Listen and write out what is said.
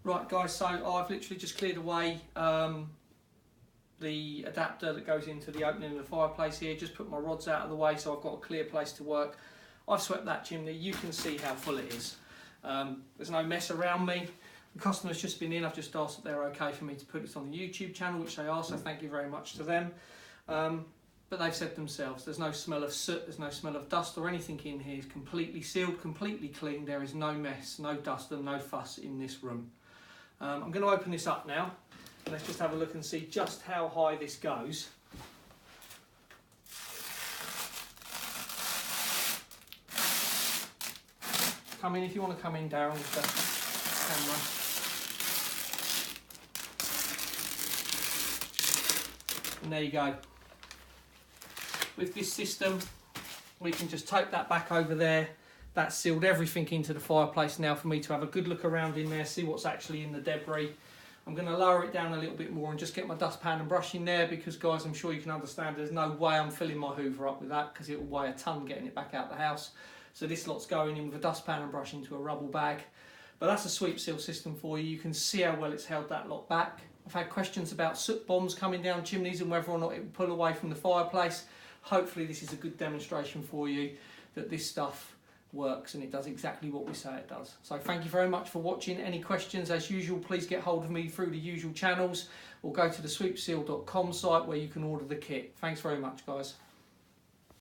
Right guys, so I've literally just cleared away the adapter that goes into the opening of the fireplace here, just put my rods out of the way so I've got a clear place to work. I've swept that chimney, you can see how full it is. There's no mess around me. The customer's just been in, I've just asked if they're okay for me to put this on the YouTube channel, which they are, so thank you very much to them. But they've said themselves, there's no smell of soot, there's no smell of dust or anything in here. It's completely sealed, completely clean, there is no mess, no dust and no fuss in this room. I'm going to open this up now. Let's just have a look and see just how high this goes. Come in if you want to come in, Darren, with the camera. And there you go. With this system, we can just tape that back over there. That's sealed everything into the fireplace now for me to have a good look around in there, see what's actually in the debris. I'm going to lower it down a little bit more and just get my dustpan and brush in there because, guys, I'm sure you can understand there's no way I'm filling my Hoover up with that because it will weigh a ton getting it back out the house. So this lot's going in with a dustpan and brush into a rubble bag. But that's a Sweepseal system for you. You can see how well it's held that lot back. I've had questions about soot bombs coming down chimneys and whether or not it will pull away from the fireplace. Hopefully this is a good demonstration for you that this stuff works and it does exactly what we say it does. So thank you very much for watching. Any questions, as usual, please get hold of me through the usual channels or go to the sweepseal.com site where you can order the kit. Thanks very much, guys.